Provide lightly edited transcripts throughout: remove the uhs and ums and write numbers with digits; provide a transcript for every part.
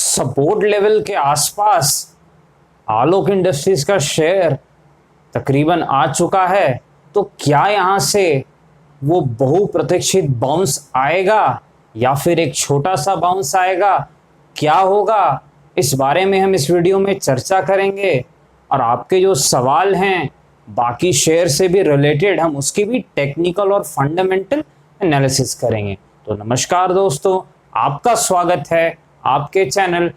Support level के आसपास आलोक industries का शेयर तकरीबन आ चुका है। तो क्या यहां से वो बहुप्रतीक्षित बाउंस आएगा या फिर एक छोटा सा बाउंस आएगा? क्या होगा, इस बारे में हम इस वीडियो में चर्चा करेंगे। और आपके जो सवाल हैं बाकी शेयर से भी रिलेटेड, हम उसकी भी टेक्निकल और फंडामेंटल एनालिसिस करेंगे। तो नमस्कार दोस्तों, आपका स्वागत है आपके चैनल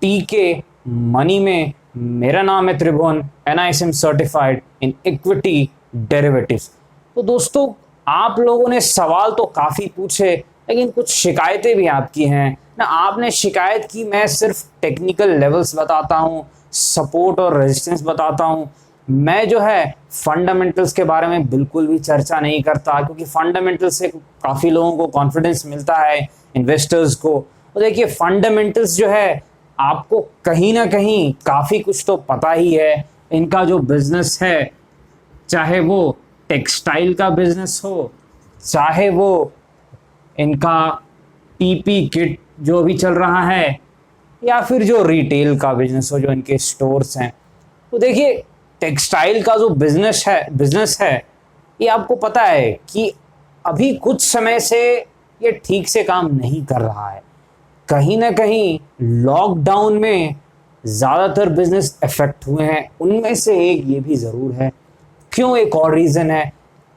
टीके मनी में। मेरा नाम है त्रिभुवन, NISM certified in equity derivatives. तो दोस्तों, आप लोगों ने सवाल तो काफ़ी पूछे, लेकिन कुछ शिकायतें भी आपकी हैं ना। आपने शिकायत की मैं सिर्फ टेक्निकल लेवल्स बताता हूँ, सपोर्ट और रेजिस्टेंस बताता हूँ। मैं जो है फंडामेंटल्स के बारे में बिल्कुल भी चर्चा नहीं करता, क्योंकि फंडामेंटल्स से काफ़ी लोगों को कॉन्फिडेंस मिलता है, इन्वेस्टर्स को। तो देखिए, फंडामेंटल्स जो है आपको कहीं ना कहीं काफ़ी कुछ तो पता ही है। इनका जो बिजनेस है, चाहे वो टेक्सटाइल का बिजनेस हो, चाहे वो इनका पीपी किट जो भी चल रहा है, या फिर जो रिटेल का बिजनेस हो, जो इनके स्टोर्स हैं। तो देखिए, टेक्सटाइल का जो बिजनेस है ये आपको पता है कि अभी कुछ समय से ये ठीक से काम नहीं कर रहा है। कहीं ना कहीं लॉकडाउन में ज़्यादातर बिजनेस इफेक्ट हुए हैं, उनमें से एक ये भी ज़रूर है। क्यों? एक और रीज़न है।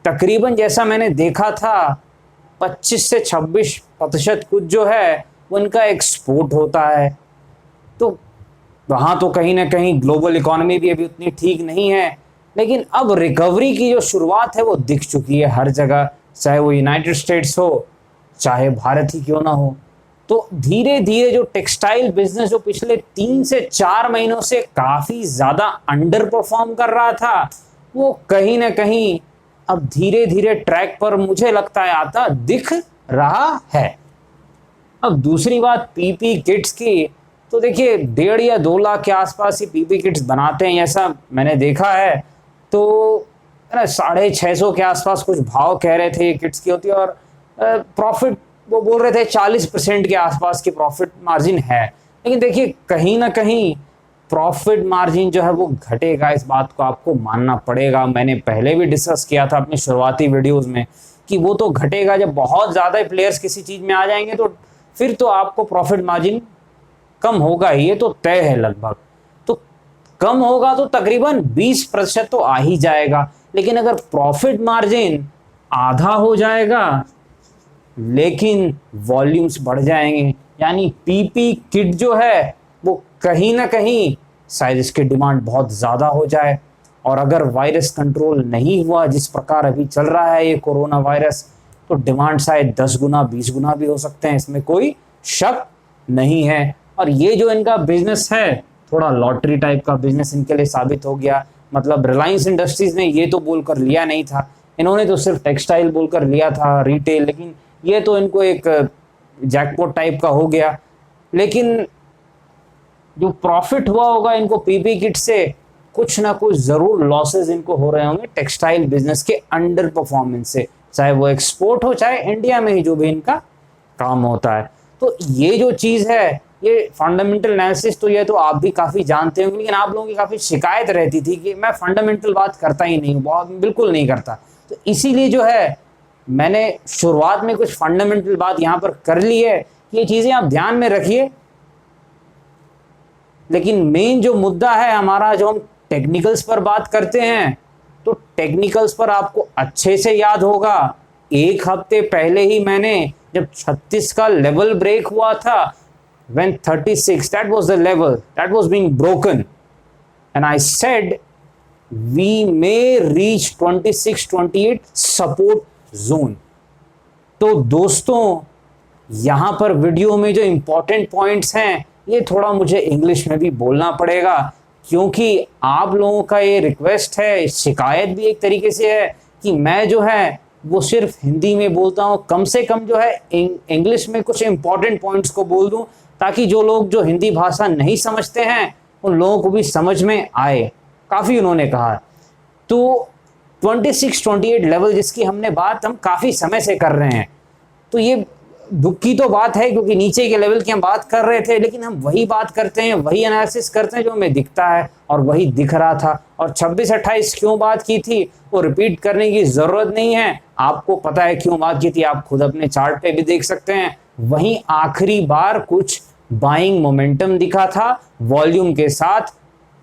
तकरीबन जैसा मैंने देखा था 25 से 26% कुछ जो है वो इनका एक्सपोर्ट होता है। तो वहाँ तो कहीं ना कहीं ग्लोबल इकोनॉमी भी अभी उतनी ठीक नहीं है, लेकिन अब रिकवरी की जो शुरुआत है वो दिख चुकी है हर जगह, चाहे वो यूनाइटेड स्टेट्स हो, चाहे भारत ही क्यों ना हो। तो धीरे धीरे जो टेक्सटाइल बिजनेस जो पिछले 3 से 4 महीनों से काफ़ी ज़्यादा अंडर परफॉर्म कर रहा था, वो कहीं ना कहीं अब धीरे धीरे ट्रैक पर मुझे लगता है आता दिख रहा है। अब दूसरी बात पीपी किट्स की, तो देखिए 1.5 या 2 लाख के आसपास ही पीपी किट्स बनाते हैं, ऐसा मैंने देखा है। तो 650 के आसपास कुछ भाव कह रहे थे ये किट्स की होती है, और प्रॉफिट वो बोल रहे थे 40% के आसपास की प्रॉफिट मार्जिन है। लेकिन देखिए, कहीं ना कहीं प्रॉफिट मार्जिन जो है वो घटेगा, इस बात को आपको मानना पड़ेगा। मैंने पहले भी डिस्कस किया था अपनी शुरुआती वीडियोस में कि वो तो घटेगा जब बहुत ज़्यादा प्लेयर्स किसी चीज़ में आ जाएंगे, तो फिर तो आपको प्रॉफिट मार्जिन कम होगा ही, ये तो तय है लगभग। तो कम होगा तो तकरीबन 20% तो आ ही जाएगा। लेकिन अगर प्रॉफिट मार्जिन आधा हो जाएगा लेकिन वॉल्यूम्स बढ़ जाएंगे, यानी पीपी किट जो है वो कहीं ना कहीं शायद इसकी डिमांड बहुत ज़्यादा हो जाए। और अगर वायरस कंट्रोल नहीं हुआ जिस प्रकार अभी चल रहा है ये कोरोना वायरस, तो डिमांड शायद 10 गुना 20 गुना भी हो सकते हैं, इसमें कोई शक नहीं है। और ये जो इनका बिजनेस है, थोड़ा लॉटरी टाइप का बिजनेस इनके लिए साबित हो गया। मतलब रिलायंस इंडस्ट्रीज ने ये तो बोलकर लिया नहीं था, इन्होंने तो सिर्फ टेक्सटाइल बोलकर लिया था, रिटेल, लेकिन ये तो इनको एक जैकपॉट टाइप का हो गया। लेकिन जो प्रॉफिट हुआ होगा इनको पीपी किट से, कुछ ना कुछ जरूर लॉसेस इनको हो रहे होंगे टेक्सटाइल बिजनेस के अंडर परफॉर्मेंस से, चाहे वो एक्सपोर्ट हो चाहे इंडिया में ही जो भी इनका काम होता है। तो ये जो चीज़ है, ये फंडामेंटल एनालिसिस तो ये तो आप भी काफ़ी जानते होंगे, लेकिन आप लोगों की काफ़ी शिकायत रहती थी कि मैं फंडामेंटल बात करता ही नहीं हूँ, बहुत बिल्कुल नहीं करता। तो इसीलिए जो है मैंने शुरुआत में कुछ फंडामेंटल बात यहाँ पर कर ली है कि ये चीज़ें आप ध्यान में रखिए। लेकिन मेन जो मुद्दा है हमारा, जो हम टेक्निकल्स पर बात करते हैं, तो टेक्निकल्स पर आपको अच्छे से याद होगा, 1 हफ्ते पहले ही मैंने जब 36 का लेवल ब्रेक हुआ था, when 36 that was the level that was being broken, and I said we may reach 26-28 support zone। तो दोस्तों, यहाँ पर वीडियो में जो इंपॉर्टेंट पॉइंट्स हैं ये थोड़ा मुझे इंग्लिश में भी बोलना पड़ेगा, क्योंकि आप लोगों का ये रिक्वेस्ट है, शिकायत भी एक तरीके से है कि मैं जो है वो सिर्फ हिंदी में बोलता हूँ, कम से कम जो है इंग्लिश में कुछ इंपॉर्टेंट पॉइंट्स को बोल दूँ, ताकि जो लोग जो हिंदी भाषा नहीं समझते हैं उन लोगों को भी समझ में आए। काफ़ी उन्होंने कहा। तो 26-28 लेवल जिसकी हमने बात हम काफ़ी समय से कर रहे हैं, तो ये दुख की तो बात है क्योंकि नीचे के लेवल की हम बात कर रहे थे, लेकिन हम वही बात करते हैं, वही एनालिसिस करते हैं जो हमें दिखता है और वही दिख रहा था। और 26-28 क्यों बात की थी वो रिपीट करने की जरूरत नहीं है, आपको पता है क्यों बात की थी, आप खुद अपने चार्ट पे भी देख सकते हैं। वहीं आखिरी बार कुछ बाइंग मोमेंटम दिखा था वॉल्यूम के साथ,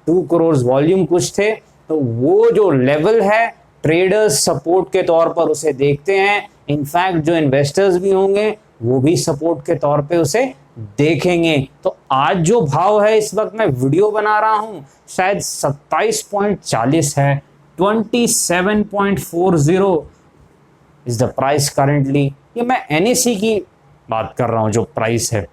2 करोड़ वॉल्यूम कुछ थे। तो वो जो लेवल है ट्रेडर्स सपोर्ट के तौर पर उसे देखते हैं, इनफैक्ट जो इन्वेस्टर्स भी होंगे वो भी सपोर्ट के तौर पे उसे देखेंगे। तो आज जो भाव है, इस वक्त मैं वीडियो बना रहा हूं, शायद 27.40 है, 27.40 इज द प्राइस करंटली। ये मैं NSE की बात कर रहा हूं जो प्राइस है।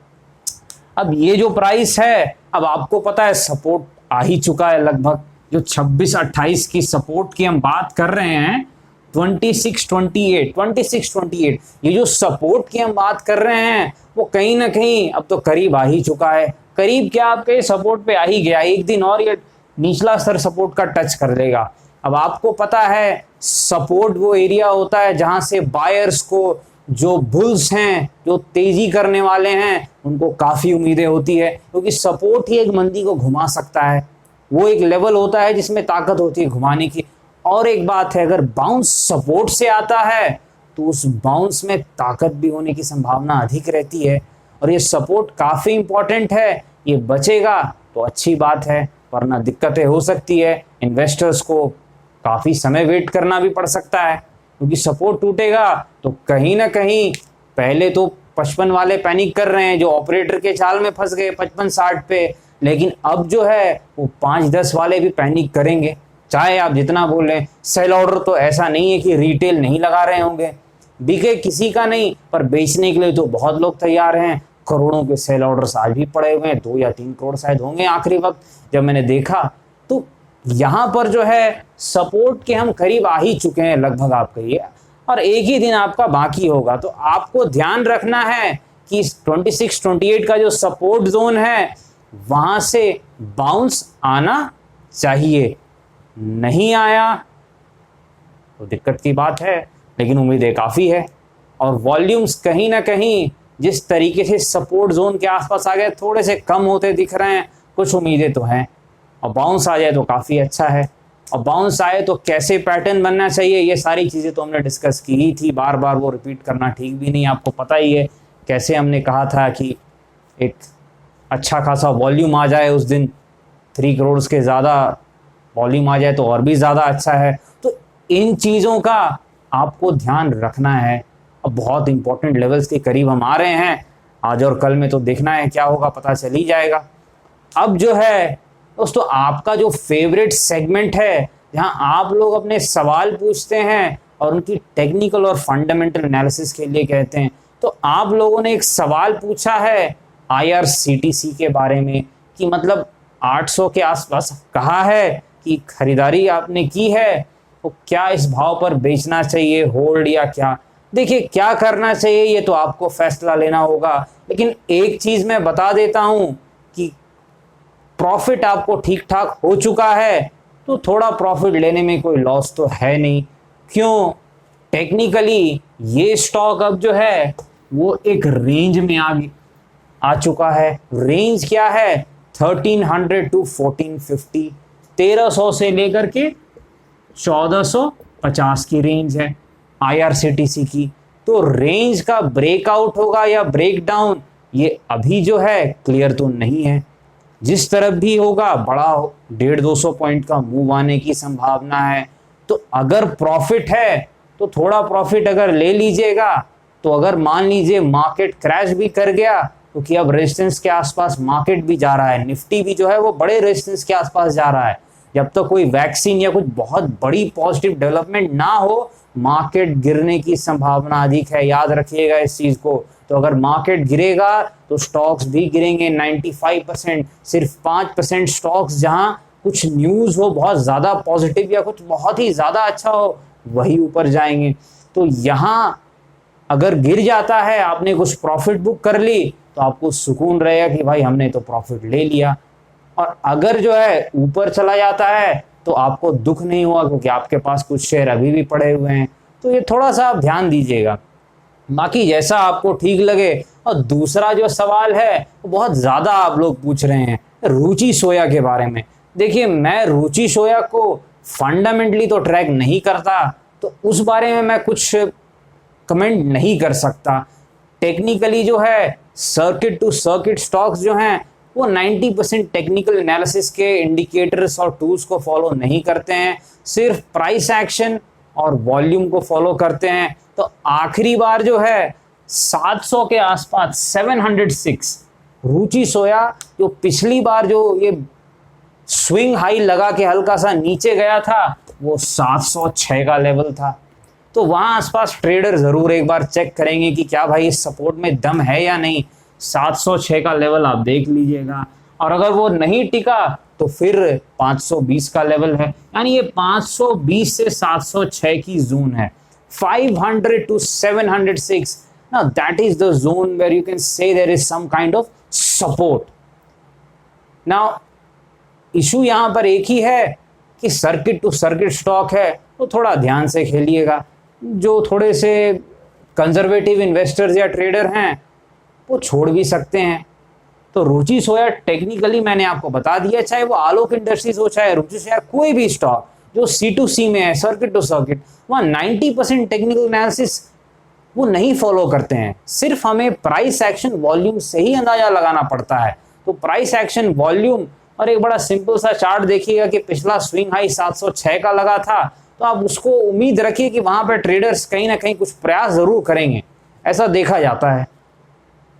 अब ये जो प्राइस है, अब आपको पता है सपोर्ट आ ही चुका है लगभग, जो 26-28 की सपोर्ट की हम बात कर रहे हैं, 26-28 ये जो सपोर्ट की हम बात कर रहे हैं वो कहीं ना कहीं अब तो करीब आ ही चुका है। करीब क्या, आपके सपोर्ट पे आ ही गया, एक दिन और ये निचला स्तर सपोर्ट का टच कर लेगा। अब आपको पता है सपोर्ट वो एरिया होता है जहां से बायर्स को, जो बुल्स हैं, जो तेजी करने वाले हैं, उनको काफी उम्मीदें होती है, क्योंकि सपोर्ट ही एक मंदी को घुमा सकता है। वो एक लेवल होता है जिसमें ताकत होती है घुमाने की। और एक बात है, अगर बाउंस सपोर्ट से आता है तो उस बाउंस में ताकत भी होने की संभावना अधिक रहती है। और ये सपोर्ट काफी इंपॉर्टेंट है, ये बचेगा तो अच्छी बात है, वरना दिक्कतें हो सकती है, इन्वेस्टर्स को काफी समय वेट करना भी पड़ सकता है, क्योंकि सपोर्ट टूटेगा तो कहीं ना कहीं, पहले तो 55 वाले पैनिक कर रहे हैं जो ऑपरेटर के चाल में फंस गए 55-60 पे, लेकिन अब जो है वो 5-10 वाले भी पैनिक करेंगे, चाहे आप जितना बोल रहे हैं। सेल ऑर्डर तो ऐसा नहीं है कि रिटेल नहीं लगा रहे होंगे, बिके किसी का नहीं, पर बेचने के लिए तो बहुत लोग तैयार हैं। करोड़ों के सेल ऑर्डर्स आज भी पड़े हुए हैं, 2 या 3 करोड़ शायद होंगे आखिरी वक्त जब मैंने देखा। तो यहाँ पर जो है सपोर्ट के हम करीब आ ही चुके हैं लगभग, आप कहिए, और एक ही दिन आपका बाकी होगा। तो आपको ध्यान रखना है कि 26-28 का जो सपोर्ट जोन है वहां से बाउंस आना चाहिए, नहीं आया तो दिक्कत की बात है, लेकिन उम्मीदें काफ़ी है। और वॉल्यूम्स कहीं ना कहीं जिस तरीके से सपोर्ट जोन के आसपास आ गए, थोड़े से कम होते दिख रहे हैं, कुछ उम्मीदें तो हैं। और बाउंस आ जाए तो काफ़ी अच्छा है, और बाउंस आए तो कैसे पैटर्न बनना चाहिए, ये सारी चीज़ें तो हमने डिस्कस की ही थी, बार बार वो रिपीट करना ठीक भी नहीं, आपको पता ही है कैसे हमने कहा था कि एक अच्छा खासा वॉल्यूम आ जाए उस दिन, 3 करोड़ के ज़्यादा वॉल्यूम आ जाए तो और भी ज़्यादा अच्छा है। तो इन चीज़ों का आपको ध्यान रखना है। अब बहुत इंपॉर्टेंट लेवल्स के करीब हम आ रहे हैं, आज और कल में तो देखना है क्या होगा, पता चल ही जाएगा। अब जो है दोस्तों, आपका जो फेवरेट सेगमेंट है जहां आप लोग अपने सवाल पूछते हैं और उनकी टेक्निकल और फंडामेंटल एनालिसिस के लिए कहते हैं, तो आप लोगों ने एक सवाल पूछा है IRCTC के बारे में कि मतलब 800 के आसपास कहा है कि खरीदारी आपने की है, तो क्या इस भाव पर बेचना चाहिए, होल्ड या क्या। देखिए, क्या करना चाहिए ये तो आपको फैसला लेना होगा, लेकिन एक चीज मैं बता देता हूं कि प्रॉफिट आपको ठीक ठाक हो चुका है तो थोड़ा प्रॉफिट लेने में कोई लॉस तो है नहीं। क्यों? टेक्निकली ये स्टॉक अब जो है वो एक रेंज में आ चुका है। रेंज क्या है? 1300 टू 1450, 1300 से लेकर के 1450 की रेंज है IRCTC की। तो रेंज का ब्रेकआउट होगा या ब्रेकडाउन, ये अभी जो है क्लियर तो नहीं है। जिस तरफ भी होगा बड़ा 150-200 पॉइंट का मूव आने की संभावना है। तो अगर प्रॉफिट है तो थोड़ा प्रॉफिट अगर ले लीजिएगा, तो अगर मान लीजिए मार्केट क्रैश भी कर गया, क्योंकि अब रेजिस्टेंस के आसपास मार्केट भी जा रहा है, निफ्टी भी जो है वो बड़े रेजिस्टेंस के आसपास जा रहा है। जब तक कोई वैक्सीन या कुछ बहुत बड़ी पॉजिटिव डेवलपमेंट ना हो, मार्केट गिरने की संभावना अधिक है, याद रखिएगा इस चीज को। तो अगर मार्केट गिरेगा तो स्टॉक्स भी गिरेंगे 95%, सिर्फ 5% स्टॉक्स जहां कुछ न्यूज हो बहुत ज्यादा पॉजिटिव या कुछ बहुत ही ज्यादा अच्छा हो, वही ऊपर जाएंगे। तो यहां अगर गिर जाता है, आपने कुछ प्रॉफिट बुक कर ली, तो आपको सुकून रहेगा कि भाई हमने तो प्रॉफिट ले लिया। और अगर जो है ऊपर चला जाता है तो आपको दुख नहीं हुआ, क्योंकि आपके पास कुछ शेयर अभी भी पड़े हुए हैं। तो ये थोड़ा सा आप ध्यान दीजिएगा। बाकी जैसा आपको ठीक लगे। और दूसरा जो सवाल है वो बहुत ज़्यादा आप लोग पूछ रहे हैं रुचि सोया के बारे में। देखिए, मैं रुचि सोया को फंडामेंटली तो ट्रैक नहीं करता, तो उस बारे में मैं कुछ कमेंट नहीं कर सकता। टेक्निकली जो है सर्किट टू सर्किट स्टॉक्स जो हैं वो 90% टेक्निकल एनालिसिस के इंडिकेटर्स और टूल्स को फॉलो नहीं करते हैं, सिर्फ प्राइस एक्शन और वॉल्यूम को फॉलो करते हैं। तो आखिरी बार जो है 700 के आसपास 706 रुचि सोया, जो पिछली बार जो ये स्विंग हाई लगा के हल्का सा नीचे गया था वो 706 का लेवल था। तो वहां आसपास ट्रेडर जरूर एक बार चेक करेंगे कि क्या भाई इस सपोर्ट में दम है या नहीं। 706 का लेवल आप देख लीजिएगा, और अगर वो नहीं टिका तो फिर 520 का लेवल है, यानी ये 520 से 706 की जोन है। 500 to 706, now that is the zone where you can say there is some kind of support. now issue यहां पर एक ही है कि सर्किट टू सर्किट स्टॉक है, तो थोड़ा ध्यान से खेलिएगा। जो थोड़े से कंजर्वेटिव इन्वेस्टर्स या ट्रेडर हैं वो छोड़ भी सकते हैं। तो रुचि सोया टेक्निकली मैंने आपको बता दिया, चाहे वो आलोक इंडस्ट्रीज हो, चाहे रुचि सोया कोई भी स्टॉक जो C2C में है, सर्किट टू सर्किट, वहाँ 90% टेक्निकल एनालिसिस वो नहीं फॉलो करते हैं। सिर्फ हमें प्राइस एक्शन वॉल्यूम से ही अंदाजा लगाना पड़ता है। तो प्राइस एक्शन वॉल्यूम और एक बड़ा सिंपल सा चार्ट देखिएगा कि पिछला स्विंग हाई 706 का लगा था, तो आप उसको उम्मीद रखिए कि वहां पर ट्रेडर्स कहीं ना कहीं कुछ प्रयास जरूर करेंगे, ऐसा देखा जाता है।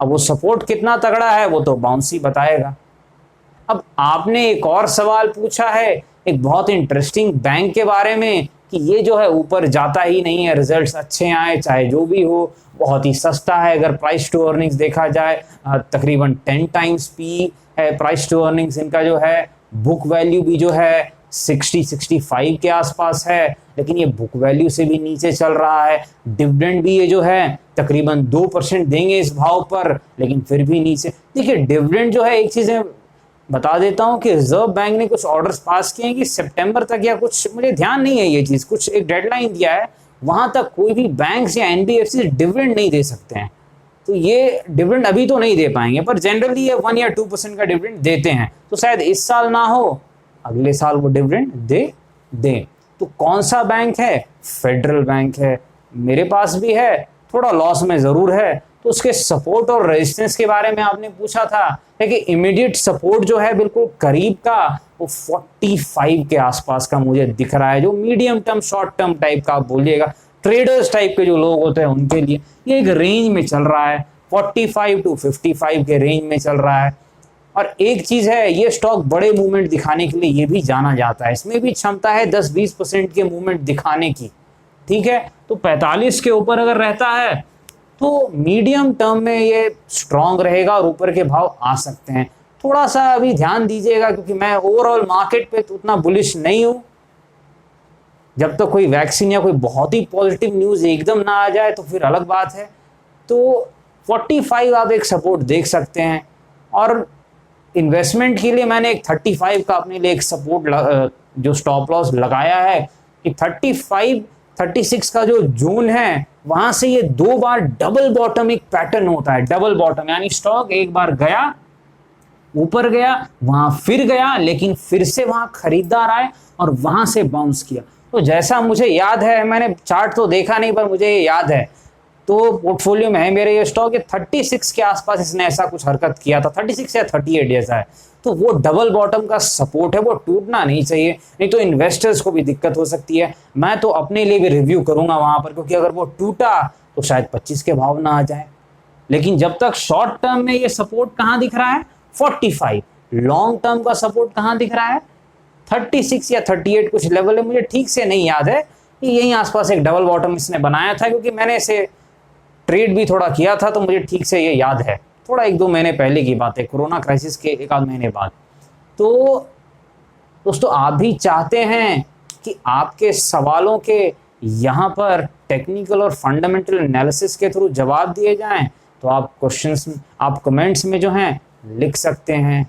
अब वो सपोर्ट कितना तगड़ा है वो तो बाउंसी बताएगा। अब आपने एक और सवाल पूछा है एक बहुत इंटरेस्टिंग बैंक के बारे में कि ये जो है ऊपर जाता ही नहीं है, रिजल्ट्स अच्छे आए चाहे जो भी हो, बहुत ही सस्ता है। अगर प्राइस टू अर्निंग्स देखा जाए तकरीबन 10 टाइम्स पी है प्राइस टू अर्निंग्स इनका जो है। बुक वैल्यू भी जो है 60-65 के आसपास है, लेकिन ये बुक वैल्यू से भी नीचे चल रहा है। डिविडेंड भी ये जो है तकरीबन 2% देंगे इस भाव पर, लेकिन फिर भी नीचे। देखिए डिविडेंड जो है, एक चीज़ बता देता हूं कि रिजर्व बैंक ने कुछ ऑर्डर्स पास किए हैं कि सितंबर तक या कुछ, मुझे ध्यान नहीं है ये चीज़, कुछ एक डेडलाइन दिया है, वहां तक कोई भी बैंक्स या NBFC डिविडेंड नहीं दे सकते हैं। तो ये डिविडेंड अभी तो नहीं दे पाएंगे, पर जनरली ये 1 या 2% का डिविडेंड देते हैं। तो शायद इस साल ना हो, अगले साल वो डिविडेंड दे। तो कौन सा बैंक है? फेडरल बैंक है। मेरे पास भी है, थोड़ा लॉस में जरूर है। तो उसके सपोर्ट और रेजिस्टेंस के बारे में आपने पूछा था, कि इमीडिएट सपोर्ट जो है बिल्कुल करीब का वो 45 के आसपास का मुझे दिख रहा है। जो medium term short term type का आप बोलिएगा, ट्रेडर्स टाइप के जो लोग होते हैं उनके लिए ये एक रेंज में चल रहा है, 45 to 55 के रेंज में चल रहा है। और एक चीज है, ये स्टॉक बड़े मूवमेंट दिखाने के लिए ये भी जाना जाता है, इसमें भी क्षमता है 10-20% के मूवमेंट दिखाने की। ठीक है, तो 45 के ऊपर अगर रहता है तो मीडियम टर्म में ये स्ट्रांग रहेगा और ऊपर के भाव आ सकते हैं। थोड़ा सा अभी ध्यान दीजिएगा, क्योंकि मैं ओवरऑल मार्केट पे तो उतना बुलिश नहीं हूं। जब तक तो कोई वैक्सीन या कोई बहुत ही पॉजिटिव न्यूज एकदम ना आ जाए तो फिर अलग बात है। तो 45 आप एक सपोर्ट देख सकते हैं, और इन्वेस्टमेंट के लिए मैंने एक 35 का अपने लिए एक सपोर्ट जो स्टॉप लॉस लगाया है कि 35-36 का जो जोन है वहां से ये 2 बार डबल बॉटम एक पैटर्न होता है। डबल बॉटम यानी स्टॉक एक बार गया, ऊपर गया, वहां फिर गया, लेकिन फिर से वहां खरीदार आए और वहां से बाउंस किया। तो जैसा मुझे याद है, मैंने चार्ट तो देखा नहीं पर मुझे ये याद है, तो पोर्टफोलियो में है मेरे ये स्टॉक, 36 के आसपास इसने ऐसा कुछ हरकत किया था, 36 या 38 जैसा है। तो वो डबल बॉटम का सपोर्ट है, वो टूटना नहीं चाहिए, नहीं तो इन्वेस्टर्स को भी दिक्कत हो सकती है। मैं तो अपने लिए भी रिव्यू करूंगा वहां पर, क्योंकि अगर वो टूटा तो शायद 25 के भाव ना आ जाए। लेकिन जब तक शॉर्ट टर्म में ये सपोर्ट कहां दिख रहा है? 45। लॉन्ग टर्म का सपोर्ट कहां दिख रहा है? 36 या 38 कुछ लेवल है, मुझे ठीक से नहीं याद है। यहीं आसपास एक डबल बॉटम इसने बनाया था, क्योंकि मैंने इसे ट्रेड भी थोड़ा किया था, तो मुझे ठीक से ये याद है। थोड़ा 1-2 महीने पहले की बात है, कोरोना क्राइसिस के 1-आध महीने बाद। तो दोस्तों, आप भी चाहते हैं कि आपके सवालों के यहाँ पर टेक्निकल और फंडामेंटल एनालिसिस के थ्रू जवाब दिए जाएं, तो आप क्वेश्चंस, आप कमेंट्स में जो हैं लिख सकते हैं।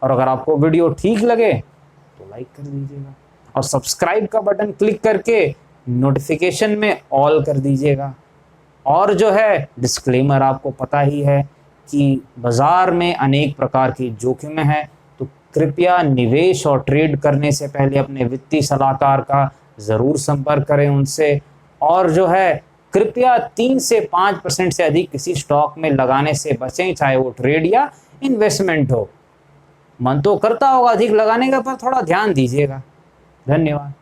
और अगर आपको वीडियो ठीक लगे तो लाइक कर दीजिएगा, और सब्सक्राइब का बटन क्लिक करके नोटिफिकेशन में ऑल कर दीजिएगा। और जो है डिस्क्लेमर आपको पता ही है कि बाजार में अनेक प्रकार की जोखिमें हैं, तो कृपया निवेश और ट्रेड करने से पहले अपने वित्तीय सलाहकार का ज़रूर संपर्क करें उनसे। और जो है कृपया 3 से 5% से अधिक किसी स्टॉक में लगाने से बचें, चाहे वो ट्रेड या इन्वेस्टमेंट हो। मन तो करता होगा अधिक लगाने का, पर थोड़ा ध्यान दीजिएगा। धन्यवाद।